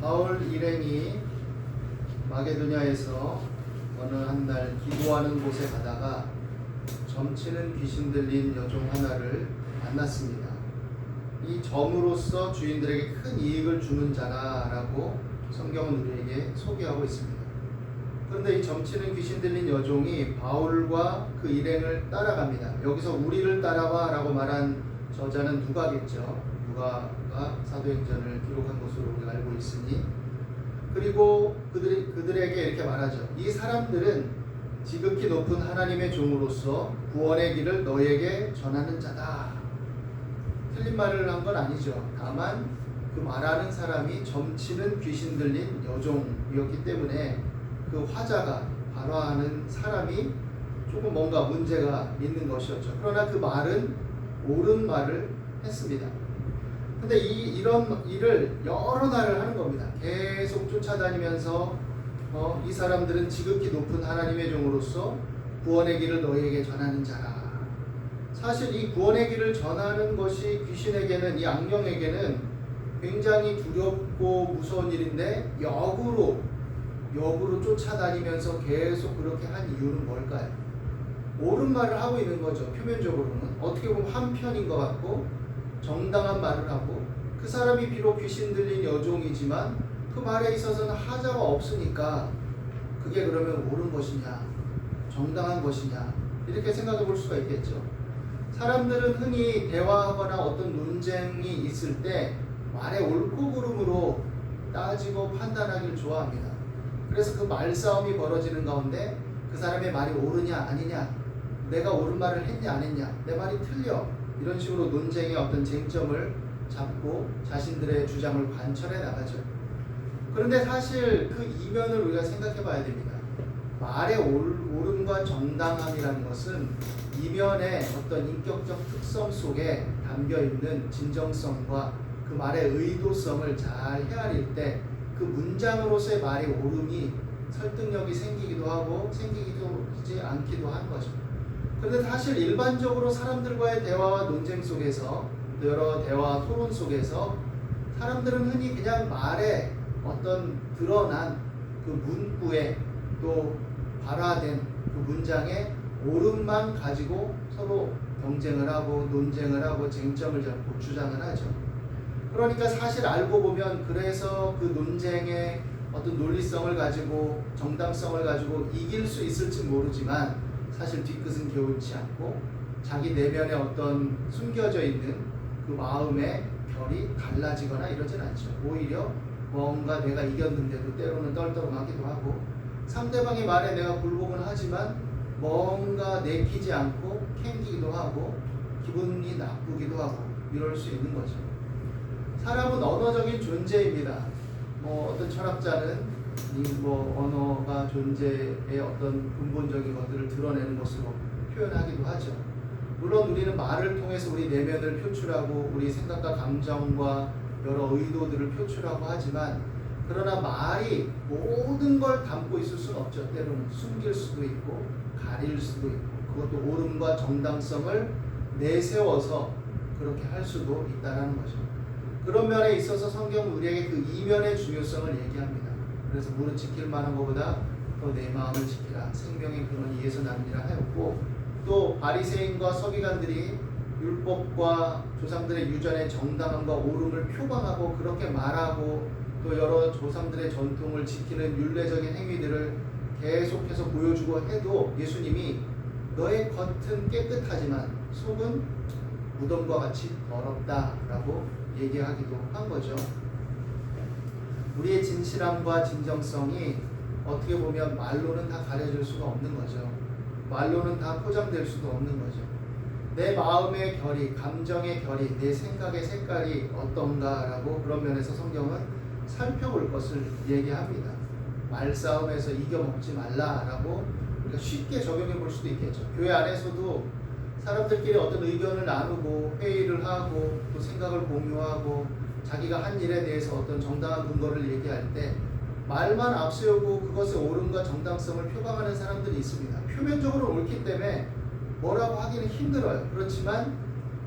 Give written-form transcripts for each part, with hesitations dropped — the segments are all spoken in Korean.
바울 일행이 마게도냐에서 어느 한 날 기도하는 곳에 가다가 점치는 귀신 들린 여종 하나를 만났습니다. 이 점으로서 주인들에게 큰 이익을 주는 자라라고 성경은 우리에게 소개하고 있습니다. 그런데 이 점치는 귀신 들린 여종이 바울과 그 일행을 따라갑니다. 여기서 우리를 따라와 라고 말한 저자는 누가겠죠. 누가가 사도행전을 기록한 것으로 우리가 알고 있으니, 그리고 그들에게 이렇게 말하죠. 이 사람들은 지극히 높은 하나님의 종으로서 구원의 길을 너에게 전하는 자다. 틀린 말을 한 건 아니죠. 다만 그 말하는 사람이 점치는 귀신 들린 여종이었기 때문에 그 화자가 발화하는 사람이 조금 뭔가 문제가 있는 것이었죠. 그러나 그 말은 옳은 말을 했습니다. 근데 이런 일을 여러 날을 하는 겁니다. 계속 쫓아다니면서 이 사람들은 지극히 높은 하나님의 종으로서 구원의 길을 너희에게 전하는 자라. 사실 이 구원의 길을 전하는 것이 귀신에게는, 이 악령에게는 굉장히 두렵고 무서운 일인데 역으로 쫓아다니면서 계속 그렇게 한 이유는 뭘까요? 옳은 말을 하고 있는 거죠. 표면적으로는 어떻게 보면 한편인 것 같고 정당한 말을 하고, 그 사람이 비록 귀신 들린 여종이지만 그 말에 있어서는 하자가 없으니까 그게 그러면 옳은 것이냐, 정당한 것이냐, 이렇게 생각해 볼 수가 있겠죠. 사람들은 흔히 대화하거나 어떤 논쟁이 있을 때 말의 옳고 그름으로 따지고 판단하기를 좋아합니다. 그래서 그 말싸움이 벌어지는 가운데 그 사람의 말이 옳으냐 아니냐, 내가 옳은 말을 했냐 안 했냐, 내 말이 틀려, 이런 식으로 논쟁의 어떤 쟁점을 잡고 자신들의 주장을 관철해 나가죠. 그런데 사실 그 이면을 우리가 생각해 봐야 됩니다. 말의 옳음과 정당함이라는 것은 이면의 어떤 인격적 특성 속에 담겨 있는 진정성과 그 말의 의도성을 잘 헤아릴 때 그 문장으로서의 말의 옳음이 설득력이 생기기도 하고 생기지 않기도 하는 거죠. 그런데 사실 일반적으로 사람들과의 대화와 논쟁 속에서, 여러 대화 토론 속에서 사람들은 흔히 그냥 말에 어떤 드러난 그 문구에 또 발화된 그 문장의 옳음만 가지고 서로 경쟁을 하고 논쟁을 하고 쟁점을 잡고 주장을 하죠. 그러니까 사실 알고 보면 그래서 그 논쟁의 어떤 논리성을 가지고 정당성을 가지고 이길 수 있을지 모르지만 사실 뒤끝은 개운치 않고 자기 내면에 어떤 숨겨져 있는 그 마음의 결이 달라지거나 이러진 않죠. 오히려 뭔가 내가 이겼는데도 때로는 떨떠름하기도 하고, 상대방의 말에 내가 굴복은 하지만 뭔가 내키지 않고 캥기기도 하고 기분이 나쁘기도 하고 이럴 수 있는 거죠. 사람은 언어적인 존재입니다. 어떤 철학자는 언어가 존재의 어떤 근본적인 것들을 드러내는 것으로 표현하기도 하죠. 물론 우리는 말을 통해서 우리 내면을 표출하고 우리 생각과 감정과 여러 의도들을 표출하고 하지만, 그러나 말이 모든 걸 담고 있을 수는 없죠. 때로는 숨길 수도 있고 가릴 수도 있고, 그것도 옳음과 정당성을 내세워서 그렇게 할 수도 있다는 거죠. 그런 면에 있어서 성경은 우리에게 그 이면의 중요성을 얘기합니다. 그래서 무릇 지킬 만한 것보다 더 내 마음을 지키라, 생명의 근원이 이에서 남니라 하였고, 또 바리새인과 서기관들이 율법과 조상들의 유전의 정당함과 옳음을 표방하고 그렇게 말하고 또 여러 조상들의 전통을 지키는 율례적인 행위들을 계속해서 보여주고 해도 예수님이 너의 겉은 깨끗하지만 속은 무덤과 같이 더럽다라고 얘기하기도 한 거죠. 우리의 진실함과 진정성이 어떻게 보면 말로는 다 가려질 수가 없는 거죠. 말로는 다 포장될 수도 없는 거죠. 내 마음의 결이, 감정의 결이, 내 생각의 색깔이 어떤가라고 그런 면에서 성경은 살펴볼 것을 얘기합니다. 말싸움에서 이겨먹지 말라라고 우리가 쉽게 적용해 볼 수도 있겠죠. 교회 안에서도 사람들끼리 어떤 의견을 나누고 회의를 하고 또 생각을 공유하고 자기가 한 일에 대해서 어떤 정당한 근거를 얘기할 때 말만 앞세우고 그것의 옳음과 정당성을 표방하는 사람들이 있습니다. 표면적으로 옳기 때문에 뭐라고 하기는 힘들어요. 그렇지만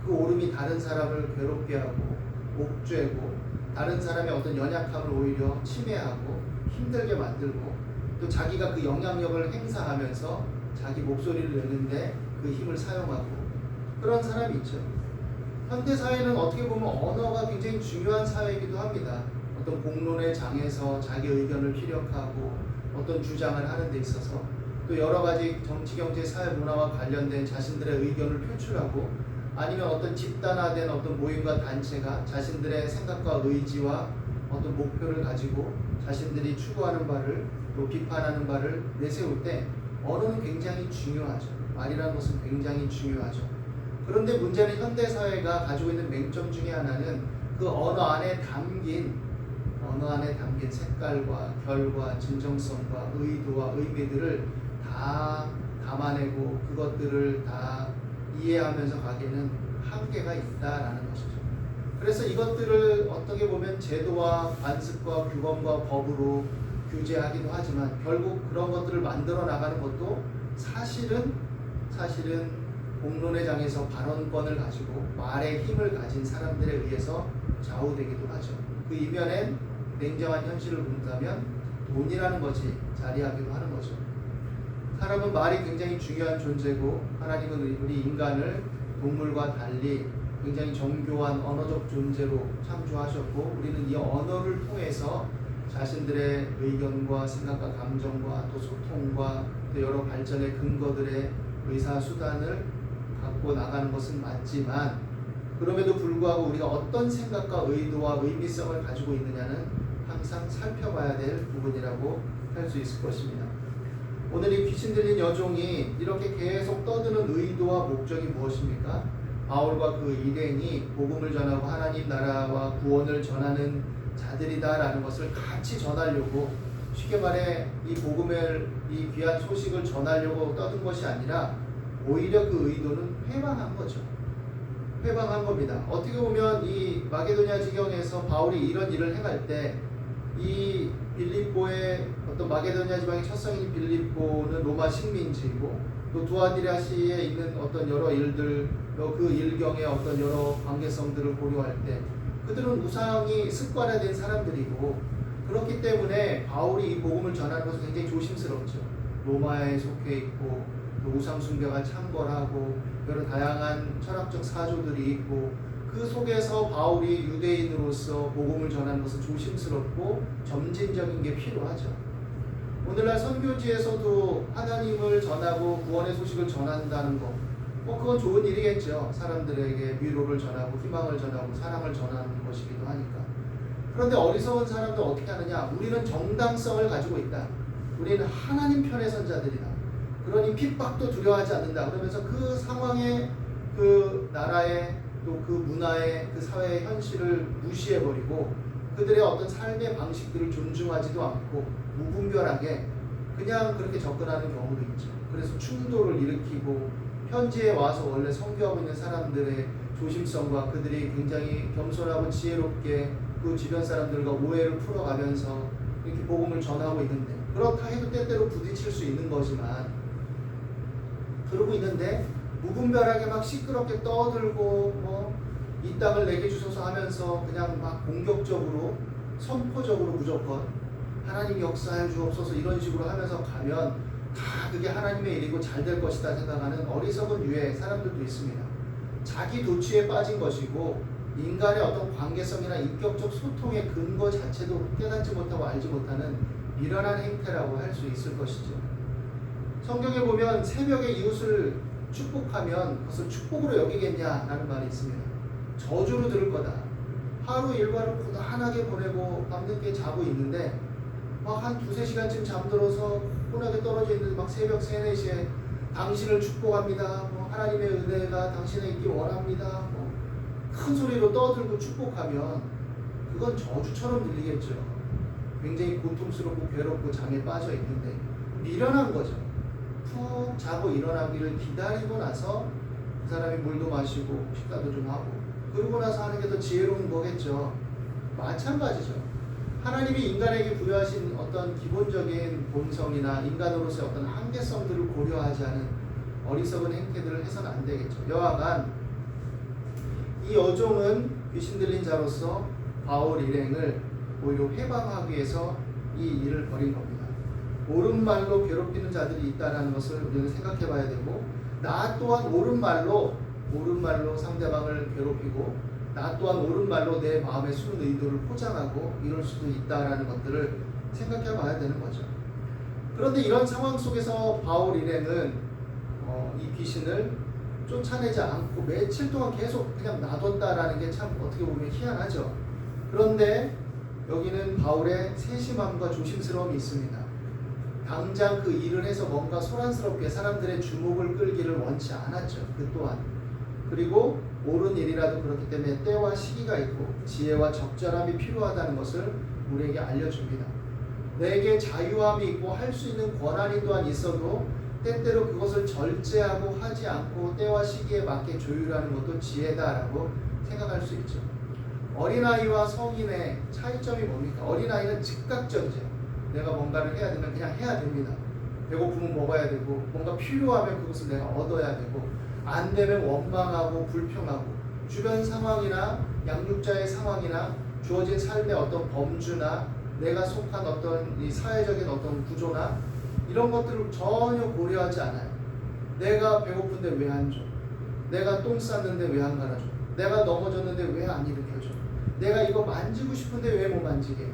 그 옳음이 다른 사람을 괴롭게 하고 옥죄고 다른 사람의 어떤 연약함을 오히려 침해하고 힘들게 만들고 또 자기가 그 영향력을 행사하면서 자기 목소리를 내는데 그 힘을 사용하고 그런 사람이 있죠. 현대 사회는 어떻게 보면 언어가 굉장히 중요한 사회이기도 합니다. 어떤 공론의 장에서 자기 의견을 피력하고 어떤 주장을 하는 데 있어서 또 여러 가지 정치, 경제, 사회, 문화와 관련된 자신들의 의견을 표출하고 아니면 어떤 집단화된 어떤 모임과 단체가 자신들의 생각과 의지와 어떤 목표를 가지고 자신들이 추구하는 바를 또 비판하는 바를 내세울 때 언어는 굉장히 중요하죠. 말이라는 것은 굉장히 중요하죠. 그런데 문제는 현대사회가 가지고 있는 맹점 중에 하나는 그 언어 안에 담긴 색깔과 결과 진정성과 의도와 의미들을 다 담아내고 그것들을 다 이해하면서 가기에는 한계가 있다라는 것이죠. 그래서 이것들을 어떻게 보면 제도와 관습과 규범과 법으로 규제하기도 하지만 결국 그런 것들을 만들어 나가는 것도 사실은 공론의 장에서 발언권을 가지고 말의 힘을 가진 사람들에 의해서 좌우되기도 하죠. 그 이면엔 냉정한 현실을 본다면 돈이라는 것이 자리하기도 하는 거죠. 사람은 말이 굉장히 중요한 존재고 하나님은 우리 인간을 동물과 달리 굉장히 정교한 언어적 존재로 창조하셨고 우리는 이 언어를 통해서 자신들의 의견과 생각과 감정과 또 소통과 또 여러 발전의 근거들의 의사수단을 갖고 나가는 것은 맞지만 그럼에도 불구하고 우리가 어떤 생각과 의도와 의미성을 가지고 있느냐는 항상 살펴봐야 될 부분이라고 할 수 있을 것입니다. 오늘 이 귀신 들린 여종이 이렇게 계속 떠드는 의도와 목적이 무엇입니까? 바울과 그 일행이 복음을 전하고 하나님 나라와 구원을 전하는 자들이다라는 것을 같이 전하려고 쉽게 말해 이 복음을 이 귀한 소식을 전하려고 떠든 것이 아니라 오히려 그 의도는 회방한 거죠. 회방한 겁니다. 어떻게 보면 이 마게도냐 지경에서 바울이 이런 일을 행할 때 이 빌립보의 어떤 마게도냐 지방의 첫 성인 빌립보는 로마 식민지이고 또 두아디라시에 있는 어떤 여러 일들 그 일경의 어떤 여러 관계성들을 고려할 때 그들은 우상이 습관화된 사람들이고 그렇기 때문에 바울이 이 복음을 전하는 것은 굉장히 조심스럽죠. 로마에 속해 있고 또 우상 숭배가 창궐하고 여러 다양한 철학적 사조들이 있고 그 속에서 바울이 유대인으로서 복음을 전하는 것은 조심스럽고 점진적인 게 필요하죠. 오늘날 선교지에서도 하나님을 전하고 구원의 소식을 전한다는 것 그건 좋은 일이겠죠. 사람들에게 위로를 전하고 희망을 전하고 사랑을 전하는 것이기도 하니까. 그런데 어리석은 사람들 어떻게 하느냐? 우리는 정당성을 가지고 있다. 우리는 하나님 편에 선 자들이다. 그러니 핍박도 두려워하지 않는다. 그러면서 그 상황에 그 나라의 또 그 문화의 그 사회의 현실을 무시해버리고 그들의 어떤 삶의 방식들을 존중하지도 않고 무분별하게 그냥 그렇게 접근하는 경우도 있죠. 그래서 충돌을 일으키고 현지에 와서 원래 선교하고 있는 사람들의 조심성과 그들이 굉장히 겸손하고 지혜롭게 그 주변 사람들과 오해를 풀어가면서 이렇게 복음을 전하고 있는데 그렇다 해도 때때로 부딪힐 수 있는 거지만 그러고 있는데 무분별하게 막 시끄럽게 떠들고 이 땅을 내게 주소서 하면서 그냥 막 공격적으로 선포적으로 무조건 하나님 역사해 주옵소서 이런 식으로 하면서 가면 다 그게 하나님의 일이고 잘 될 것이다 생각하는 어리석은 유의 사람들도 있습니다. 자기 도취에 빠진 것이고 인간의 어떤 관계성이나 인격적 소통의 근거 자체도 깨닫지 못하고 알지 못하는 미련한 행태라고 할 수 있을 것이죠. 성경에 보면 새벽에 이웃을 축복하면 그것을 축복으로 여기겠냐라는 말이 있습니다. 저주로 들을 거다. 하루 일과를 고단하게 보내고 밤늦게 자고 있는데 막 한 두세 시간쯤 잠들어서 혼하게 떨어져 있는데 막 새벽 3, 4시에 당신을 축복합니다. 하나님의 은혜가 당신에 있기 원합니다. 큰 소리로 떠들고 축복하면 그건 저주처럼 들리겠죠. 굉장히 고통스럽고 괴롭고 잠에 빠져 있는데 미련한 거죠. 푹 자고 일어나기를 기다리고 나서 그 사람이 물도 마시고 식사도 좀 하고 그러고 나서 하는 게 더 지혜로운 거겠죠. 마찬가지죠. 하나님이 인간에게 부여하신 어떤 기본적인 본성이나 인간으로서의 어떤 한계성들을 고려하지 않은 어리석은 행태들을 해서는 안 되겠죠. 여하간 이 여종은 귀신 들린 자로서 바울 일행을 오히려 해방하기 위해서 이 일을 벌인 겁니다. 옳은 말로 괴롭히는 자들이 있다는 것을 우리는 생각해 봐야 되고, 나 또한 옳은 말로 상대방을 괴롭히고, 나 또한 옳은 말로 내 마음의 숨은 의도를 포장하고 이럴 수도 있다는 것들을 생각해 봐야 되는 거죠. 그런데 이런 상황 속에서 바울 일행은 이 귀신을 쫓아내지 않고 며칠 동안 계속 그냥 놔뒀다라는 게 참 어떻게 보면 희한하죠. 그런데 여기는 바울의 세심함과 조심스러움이 있습니다. 당장 그 일을 해서 뭔가 소란스럽게 사람들의 주목을 끌기를 원치 않았죠. 그 또한. 그리고 옳은 일이라도 그렇기 때문에 때와 시기가 있고 지혜와 적절함이 필요하다는 것을 우리에게 알려줍니다. 내게 자유함이 있고 할 수 있는 권한이 또한 있어도 때때로 그것을 절제하고 하지 않고 때와 시기에 맞게 조율하는 것도 지혜다라고 생각할 수 있죠. 어린아이와 성인의 차이점이 뭡니까? 어린아이는 즉각적이죠. 내가 뭔가를 해야 되면 그냥 해야 됩니다. 배고프면 먹어야 되고, 뭔가 필요하면 그것을 내가 얻어야 되고, 안 되면 원망하고 불평하고, 주변 상황이나 양육자의 상황이나 주어진 삶의 어떤 범주나 내가 속한 어떤 이 사회적인 어떤 구조나 이런 것들을 전혀 고려하지 않아요. 내가 배고픈데 왜 안 줘? 내가 똥 쌌는데 왜 안 갈아줘? 내가 넘어졌는데 왜 안 일으켜줘? 내가 이거 만지고 싶은데 왜 못 만지게 해?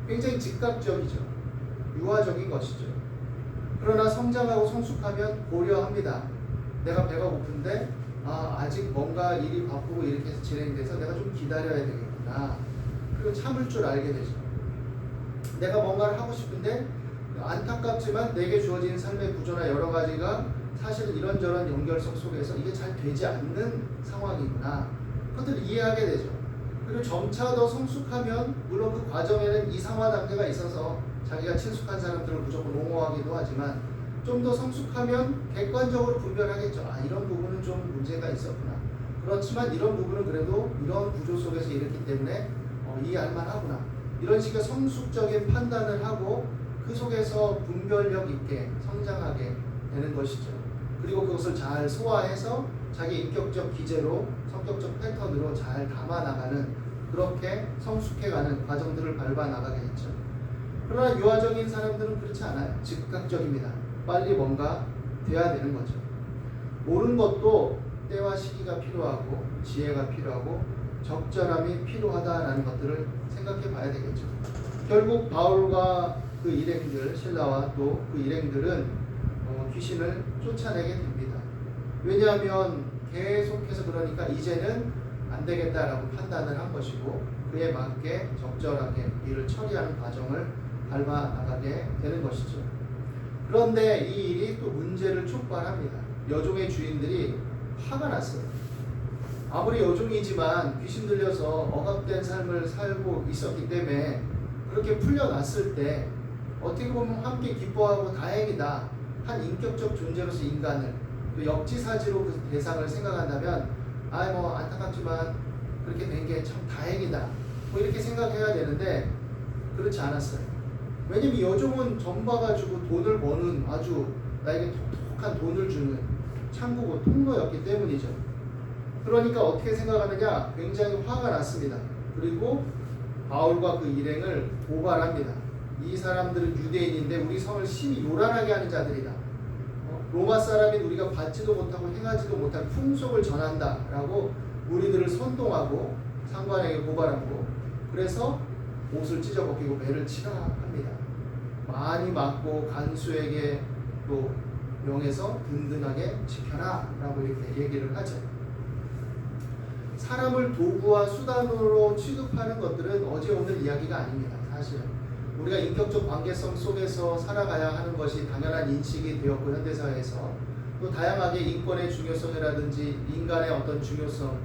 굉장히 즉각적이죠. 유아적인 것이죠. 그러나 성장하고 성숙하면 고려합니다. 내가 배가 고픈데 아직 뭔가 일이 바쁘고 이렇게 해서 진행돼서 내가 좀 기다려야 되겠구나. 그리고 참을 줄 알게 되죠. 내가 뭔가를 하고 싶은데 안타깝지만 내게 주어진 삶의 구조나 여러 가지가 사실은 이런저런 연결성 속에서 이게 잘 되지 않는 상황이구나. 그것들을 이해하게 되죠. 그리고 점차 더 성숙하면 물론 그 과정에는 이상화 단계가 있어서 자기가 친숙한 사람들을 무조건 옹호하기도 하지만 좀 더 성숙하면 객관적으로 분별하겠죠. 이런 부분은 좀 문제가 있었구나. 그렇지만 이런 부분은 그래도 이런 구조 속에서 이랬기 때문에 이해할 만하구나. 이런 식의 성숙적인 판단을 하고 그 속에서 분별력 있게 성장하게 되는 것이죠. 그리고 그것을 잘 소화해서 자기 인격적 기제로 성격적 패턴으로 잘 담아나가는, 그렇게 성숙해가는 과정들을 밟아나가겠죠. 그러나 유아적인 사람들은 그렇지 않아요. 즉각적입니다. 빨리 뭔가 돼야 되는 거죠. 옳은 것도 때와 시기가 필요하고 지혜가 필요하고 적절함이 필요하다라는 것들을 생각해 봐야 되겠죠. 결국 바울과 그 일행들, 신라와 또 그 일행들은 귀신을 쫓아내게 됩니다. 왜냐하면 계속해서 그러니까 이제는 안 되겠다라고 판단을 한 것이고 그에 맞게 적절하게 일을 처리하는 과정을 밟아 나가게 되는 것이죠. 그런데 이 일이 또 문제를 촉발합니다. 여종의 주인들이 화가 났어요. 아무리 여종이지만 귀신 들려서 억압된 삶을 살고 있었기 때문에 그렇게 풀려났을 때 어떻게 보면 함께 기뻐하고 다행이다 한 인격적 존재로서 인간을 또 역지사지로 그 대상을 생각한다면 뭐 안타깝지만 그렇게 된 게 참 다행이다 뭐 이렇게 생각해야 되는데 그렇지 않았어요. 왜냐면 여종은 점 봐가지고 돈을 버는 아주 나에게 톡톡한 돈을 주는 창구고 통로였기 때문이죠. 그러니까 어떻게 생각하느냐, 굉장히 화가 났습니다. 그리고 바울과 그 일행을 고발합니다. 이 사람들은 유대인인데 우리 성을 심히 요란하게 하는 자들이다. 로마 사람인 우리가 받지도 못하고 행하지도 못할 풍속을 전한다라고 무리들을 선동하고 상관에게 고발하고, 그래서 옷을 찢어벗기고 매를 치라 합니다. 많이 맞고 간수에게 또 명해서 든든하게 지켜라 라고 이렇게 얘기를 하죠. 사람을 도구와 수단으로 취급하는 것들은 어제 오늘 이야기가 아닙니다. 사실은 우리가 인격적 관계성 속에서 살아가야 하는 것이 당연한 인식이 되었고, 현대사회에서 또 다양하게 인권의 중요성이라든지 인간의 어떤 중요성,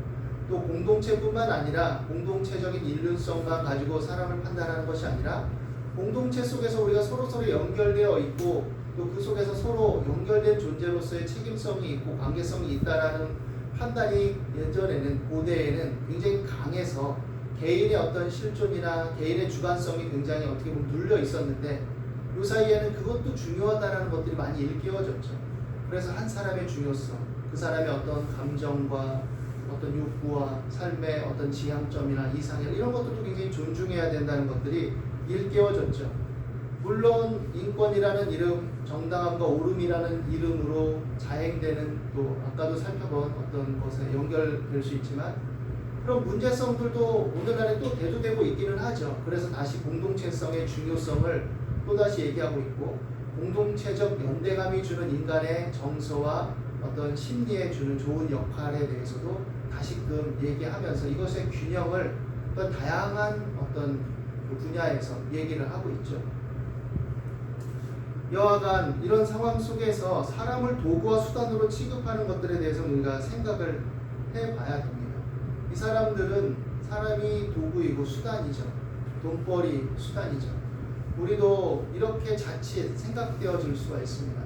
또 공동체뿐만 아니라 공동체적인 인륜성만 가지고 사람을 판단하는 것이 아니라 공동체 속에서 우리가 서로서로 연결되어 있고 또 그 속에서 서로 연결된 존재로서의 책임성이 있고 관계성이 있다라는 판단이 예전에는, 고대에는 굉장히 강해서 개인의 어떤 실존이나 개인의 주관성이 굉장히 어떻게 보면 눌려 있었는데, 이 사이에는 그것도 중요하다는 것들이 많이 일깨워졌죠. 그래서 한 사람의 중요성, 그 사람의 어떤 감정과 어떤 욕구와 삶의 어떤 지향점이나 이상향 이런 것들도 굉장히 존중해야 된다는 것들이 일깨워졌죠. 물론 인권이라는 이름, 정당함과 옳음이라는 이름으로 자행되는 또 아까도 살펴본 어떤 것에 연결될 수 있지만 그런 문제성들도 오늘날에 또 대두되고 있기는 하죠. 그래서 다시 공동체성의 중요성을 또다시 얘기하고 있고 공동체적 연대감이 주는 인간의 정서와 어떤 심리에 주는 좋은 역할에 대해서도 다시금 얘기하면서 이것의 균형을 어떤 다양한 어떤 분야에서 얘기를 하고 있죠. 여하간 이런 상황 속에서 사람을 도구와 수단으로 취급하는 것들에 대해서 우리가 생각을 해봐야 됩니다. 이 사람들은 사람이 도구이고 수단이죠. 돈벌이 수단이죠. 우리도 이렇게 자칫 생각되어질 수가 있습니다.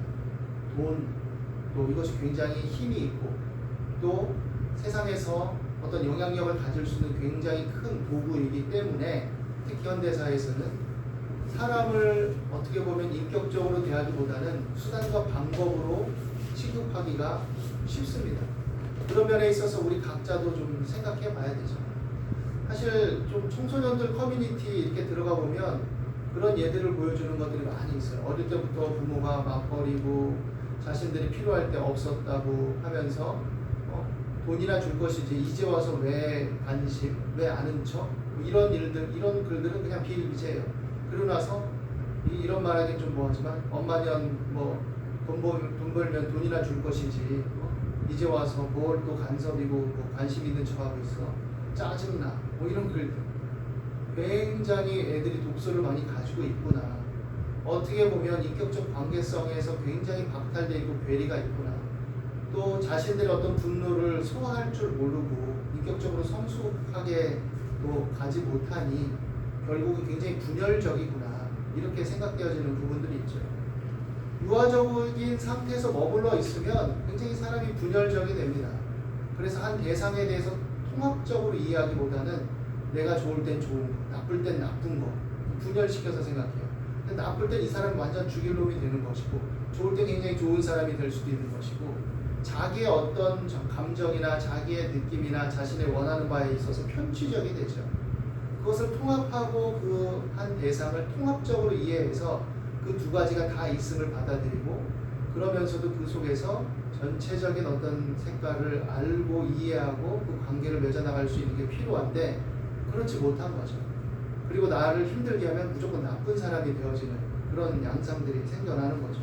돈, 또 이것이 굉장히 힘이 있고 또 세상에서 어떤 영향력을 가질 수 있는 굉장히 큰 도구이기 때문에 특히 현대사에서는 사람을 어떻게 보면 인격적으로 대하기보다는 수단과 방법으로 취급하기가 쉽습니다. 그런 면에 있어서 우리 각자도 좀 생각해 봐야 되죠. 사실 좀 청소년들 커뮤니티 이렇게 들어가 보면 그런 예들을 보여주는 것들이 많이 있어요. 어릴 때부터 부모가 맞벌이고 자신들이 필요할 때 없었다고 하면서 돈이나 줄 것이지 이제 와서 왜 관심, 왜 아는 척 이런 일들, 이런 글들은 그냥 비일비재예요. 그러고 나서 이런 말하기 좀 뭐하지만 엄마년 돈 벌면 돈이나 줄 것이지 이제 와서 뭘 또 간섭이고 관심 있는 척하고 있어 짜증나 이런 글들 굉장히 애들이 독서를 많이 가지고 있구나. 어떻게 보면 인격적 관계성에서 굉장히 박탈되어 있고 괴리가 있구나. 또 자신들의 어떤 분노를 소화할 줄 모르고 인격적으로 성숙하게 또 가지 못하니 결국은 굉장히 분열적이구나 이렇게 생각되어지는 부분들이 있죠. 유아적인 상태에서 머물러 있으면 굉장히 사람이 분열적이 됩니다. 그래서 한 대상에 대해서 통합적으로 이해하기보다는 내가 좋을 땐 좋은 거, 나쁠 땐 나쁜 거 분열시켜서 생각해요. 근데 나쁠 땐 이 사람이 완전 죽일 놈이 되는 것이고 좋을 땐 굉장히 좋은 사람이 될 수도 있는 것이고 자기의 어떤 감정이나 자기의 느낌이나 자신의 원하는 바에 있어서 편취적이 되죠. 그것을 통합하고 그 한 대상을 통합적으로 이해해서 그 두 가지가 다 있음을 받아들이고 그러면서도 그 속에서 전체적인 어떤 색깔을 알고 이해하고 그 관계를 맺어나갈 수 있는 게 필요한데 그렇지 못한 거죠. 그리고 나를 힘들게 하면 무조건 나쁜 사람이 되어지는 그런 양상들이 생겨나는 거죠.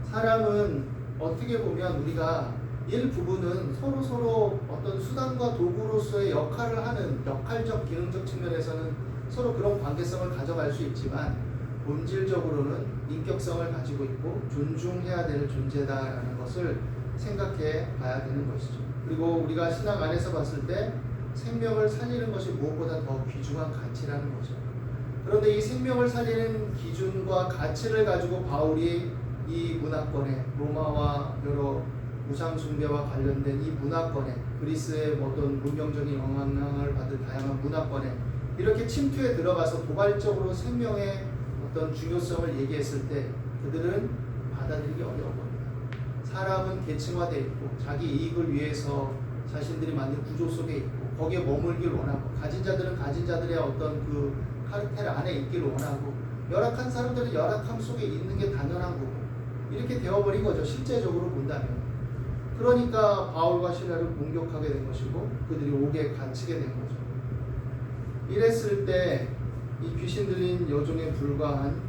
사람은 어떻게 보면 우리가 일부분은 서로 어떤 수단과 도구로서의 역할을 하는 역할적 기능적 측면에서는 서로 그런 관계성을 가져갈 수 있지만 본질적으로는 인격성을 가지고 있고 존중해야 될 존재다라는 것을 생각해 봐야 되는 것이죠. 그리고 우리가 신앙 안에서 봤을 때 생명을 살리는 것이 무엇보다 더 귀중한 가치라는 거죠. 그런데 이 생명을 살리는 기준과 가치를 가지고 바울이 이 문화권에 로마와 여러 우상 숭배와 관련된 이 문화권에 그리스의 어떤 문명적인 영향을 받은 다양한 문화권에 이렇게 침투에 들어가서 도발적으로 생명의 어떤 중요성을 얘기했을 때 그들은 받아들이기 어려운 겁니다. 사람은 계층화되어 있고 자기 이익을 위해서 자신들이 만든 구조 속에 있고 거기에 머물길 원하고 가진 자들은 가진 자들의 어떤 그 카르텔 안에 있기를 원하고 열악한 사람들은 열악함 속에 있는 게 당연한 거고 이렇게 되어버린 거죠. 실제적으로 본다면. 그러니까 바울과 시라를 공격하게 된 것이고 그들이 옥에 갇히게 된 거죠. 이랬을 때 이 귀신 들린 여종에 불과한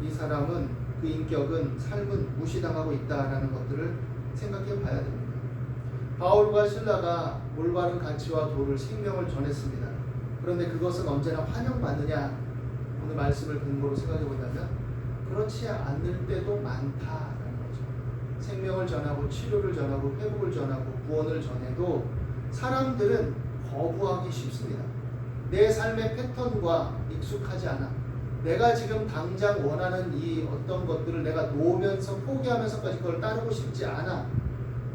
이 사람은 그 인격은 삶은 무시당하고 있다라는 것들을 생각해 봐야 됩니다. 바울과 실라가 올바른 가치와 도를 생명을 전했습니다. 그런데 그것은 언제나 환영받느냐 오늘 말씀을 근거로 생각해 본다면 그렇지 않을 때도 많다라는 거죠. 생명을 전하고 치료를 전하고 회복을 전하고 구원을 전해도 사람들은 거부하기 쉽습니다. 내 삶의 패턴과 익숙하지 않아. 내가 지금 당장 원하는 이 어떤 것들을 내가 놓으면서 포기하면서까지 그걸 따르고 싶지 않아.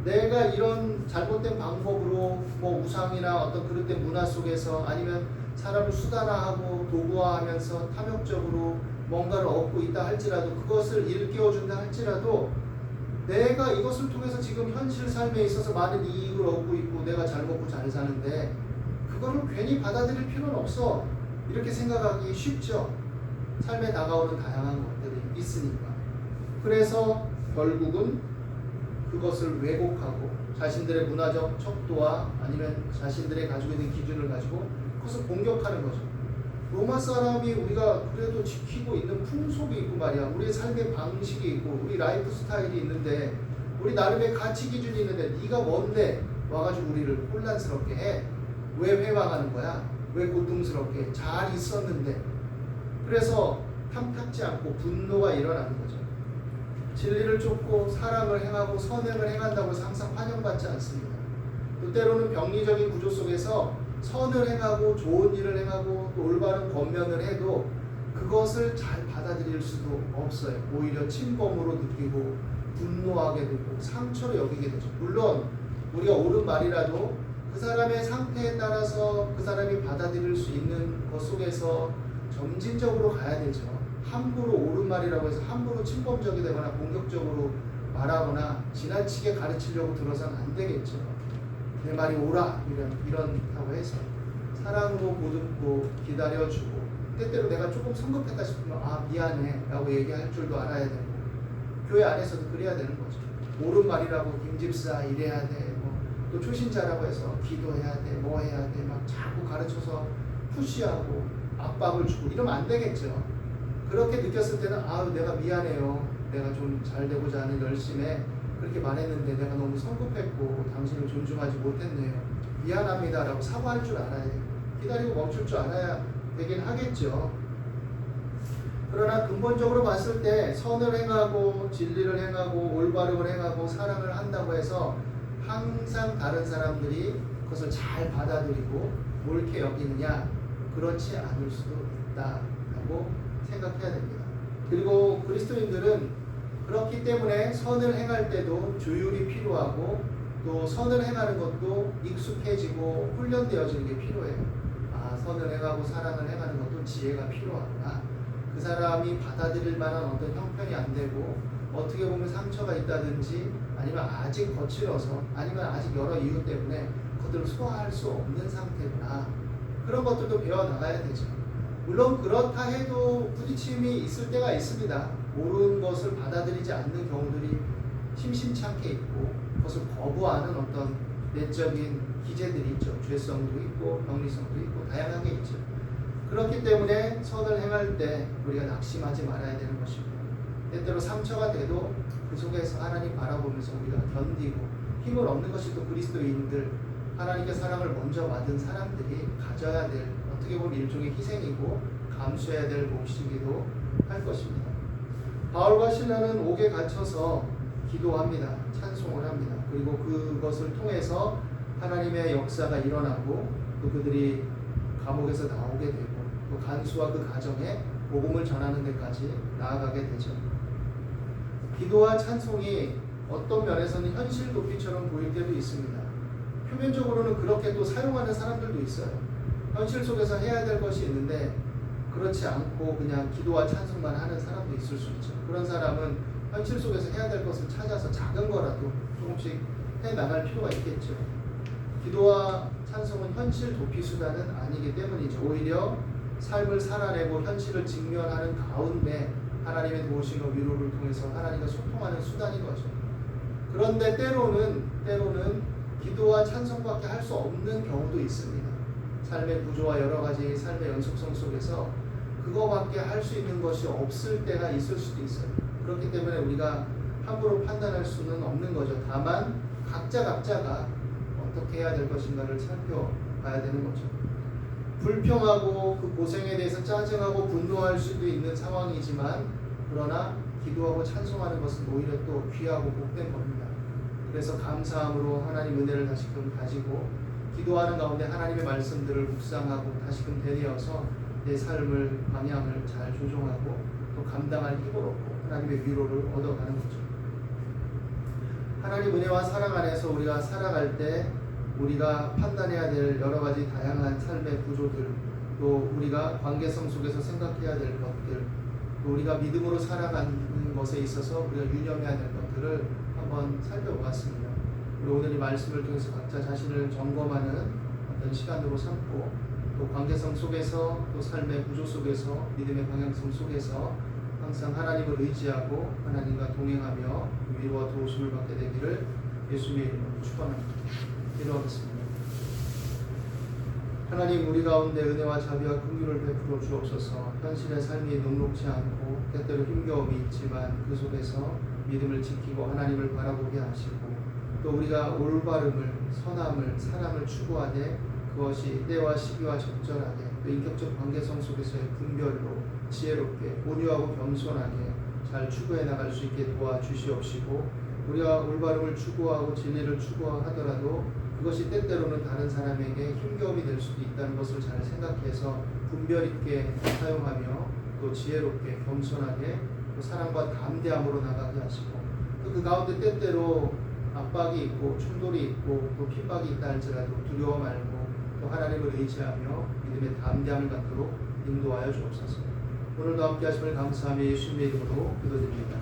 내가 이런 잘못된 방법으로 우상이나 어떤 그릇된 문화 속에서 아니면 사람을 수단화하고 도구화하면서 탐욕적으로 뭔가를 얻고 있다 할지라도 그것을 일깨워준다 할지라도 내가 이것을 통해서 지금 현실 삶에 있어서 많은 이익을 얻고 있고 내가 잘 먹고 잘 사는데 그거를 괜히 받아들일 필요는 없어. 이렇게 생각하기 쉽죠. 삶에 다가오는 다양한 것들이 있으니까. 그래서 결국은 그것을 왜곡하고 자신들의 문화적 척도와 아니면 자신들의 가지고 있는 기준을 가지고 그것을 공격하는 거죠. 로마 사람이 우리가 그래도 지키고 있는 풍속이 있고 말이야. 우리의 삶의 방식이 있고 우리 라이프 스타일이 있는데 우리 나름의 가치 기준이 있는데 네가 뭔데 와가지고 우리를 혼란스럽게 해. 왜 회방하는 거야? 왜 고통스럽게 해? 잘 있었는데. 그래서 탐탁지 않고 분노가 일어나는 거죠. 진리를 쫓고 사랑을 행하고 선행을 행한다고 해서 항상 환영받지 않습니다. 또 때로는 병리적인 구조 속에서 선을 행하고 좋은 일을 행하고 또 올바른 권면을 해도 그것을 잘 받아들일 수도 없어요. 오히려 침범으로 느끼고 분노하게 되고 상처로 여기게 되죠. 물론 우리가 옳은 말이라도 그 사람의 상태에 따라서 그 사람이 받아들일 수 있는 것 속에서 점진적으로 가야 되죠. 함부로 옳은 말이라고 해서 함부로 침범적이 되거나 공격적으로 말하거나 지나치게 가르치려고 들어서는 안 되겠죠. 내 말이 옳아 이런다고 해서 사랑으로 보듬고 기다려주고 때때로 내가 조금 성급했다 싶으면 아 미안해 라고 얘기할 줄도 알아야 되고 교회 안에서도 그래야 되는 거죠. 옳은 말이라고 김집사 이래야 돼 또 초신자라고 해서 기도해야 돼 뭐 해야 돼 막 자꾸 가르쳐서 푸시하고 압박을 주고 이러면 안 되겠죠. 그렇게 느꼈을 때는 아유 내가 미안해요. 내가 좀 잘 되고자 하는 열심에 그렇게 말했는데 내가 너무 성급했고 당신을 존중하지 못했네요. 미안합니다 라고 사과할 줄 알아야 해요. 기다리고 멈출 줄 알아야 되긴 하겠죠. 그러나 근본적으로 봤을 때 선을 행하고 진리를 행하고 올바름을 행하고 사랑을 한다고 해서 항상 다른 사람들이 그것을 잘 받아들이고 옳게 여기느냐? 그렇지 않을 수도 있다라고 생각해야 됩니다. 그리고 그리스도인들은 그렇기 때문에 선을 행할 때도 조율이 필요하고 또 선을 행하는 것도 익숙해지고 훈련되어지는 게 필요해요. 아, 선을 행하고 사랑을 행하는 것도 지혜가 필요하구나. 그 사람이 받아들일 만한 어떤 형편이 안 되고 어떻게 보면 상처가 있다든지 아니면 아직 거칠어서 아니면 아직 여러 이유 때문에 그것들을 소화할 수 없는 상태구나. 그런 것들도 배워나가야 되죠. 물론 그렇다 해도 부딪힘이 있을 때가 있습니다. 옳은 것을 받아들이지 않는 경우들이 심심찮게 있고 그것을 거부하는 어떤 내적인 기제들이 있죠. 죄성도 있고 병리성도 있고 다양한 게 있죠. 그렇기 때문에 선을 행할 때 우리가 낙심하지 말아야 되는 것이고 때때로 상처가 돼도 그 속에서 하나님 바라보면서 우리가 견디고 힘을 얻는 것이 또 그리스도인들 하나님의 사랑을 먼저 받은 사람들이 가져야 될 어떻게 보면 일종의 희생이고 감수해야 될 몫이기도 할 것입니다. 바울과 실라는 옥에 갇혀서 기도합니다. 찬송을 합니다. 그리고 그것을 통해서 하나님의 역사가 일어나고 또 그들이 감옥에서 나오게 되고 또 간수와 그 가정에 복음을 전하는 데까지 나아가게 되죠. 기도와 찬송이 어떤 면에서는 현실 도피처럼 보일 때도 있습니다. 표면적으로는 그렇게 또 사용하는 사람들도 있어요. 현실 속에서 해야 될 것이 있는데 그렇지 않고 그냥 기도와 찬송만 하는 사람도 있을 수 있죠. 그런 사람은 현실 속에서 해야 될 것을 찾아서 작은 거라도 조금씩 해나갈 필요가 있겠죠. 기도와 찬송은 현실 도피 수단은 아니기 때문이죠. 오히려 삶을 살아내고 현실을 직면하는 가운데 하나님의 도우심과 위로를 통해서 하나님과 소통하는 수단인 거죠. 그런데 때로는 기도와 찬송밖에 할 수 없는 경우도 있습니다. 삶의 구조와 여러 가지 삶의 연속성 속에서 그거밖에 할 수 있는 것이 없을 때가 있을 수도 있어요. 그렇기 때문에 우리가 함부로 판단할 수는 없는 거죠. 다만 각자가 어떻게 해야 될 것인가를 살펴봐야 되는 거죠. 불평하고 그 고생에 대해서 짜증하고 분노할 수도 있는 상황이지만 그러나 기도하고 찬송하는 것은 오히려 또 귀하고 복된 겁니다. 그래서 감사함으로 하나님 은혜를 다시금 가지고 기도하는 가운데 하나님의 말씀들을 묵상하고 다시금 되뇌어서 내 삶을 방향을 잘 조종하고 또 감당할 힘을 얻고 하나님의 위로를 얻어가는 거죠. 하나님 은혜와 사랑 안에서 우리가 살아갈 때 우리가 판단해야 될 여러 가지 다양한 삶의 구조들, 또 우리가 관계성 속에서 생각해야 될 것들, 또 우리가 믿음으로 살아가는 것에 있어서 우리가 유념해야 될 것들을 한번 살펴보았습니다. 그리고 오늘 이 말씀을 통해서 각자 자신을 점검하는 어떤 시간으로 삼고 또 관계성 속에서 또 삶의 구조 속에서 믿음의 방향성 속에서 항상 하나님을 의지하고 하나님과 동행하며 위로와 도우심을 받게 되기를 예수님의 이름으로 축원합니다. 기도하겠습니다. 하나님, 우리 가운데 은혜와 자비와 긍휼을 베풀어 주옵소서. 현실의 삶이 녹록지 않고 때때로 힘겨움이 있지만 그 속에서 믿음을 지키고 하나님을 바라보게 하시고 또 우리가 올바름을, 선함을, 사랑을 추구하되 그것이 때와 시기와 적절하게 또 인격적 관계성 속에서의 분별로 지혜롭게 온유하고 겸손하게 잘 추구해 나갈 수 있게 도와주시옵시고 우리가 올바름을 추구하고 진리를 추구하더라도 그것이 때때로는 다른 사람에게 힘겨움이 될 수도 있다는 것을 잘 생각해서 분별 있게 사용하며 또 지혜롭게 겸손하게 또 사랑과 담대함으로 나가게 하시고 또 그 가운데 때때로 압박이 있고 충돌이 있고 또 핍박이 있다 할지라도 두려워 말고 또 하나님을 의지하며 믿음의 담대함을 갖도록 인도하여 주옵소서. 오늘도 함께 하심을 감사하며 예수님의 이름으로 기도드립니다.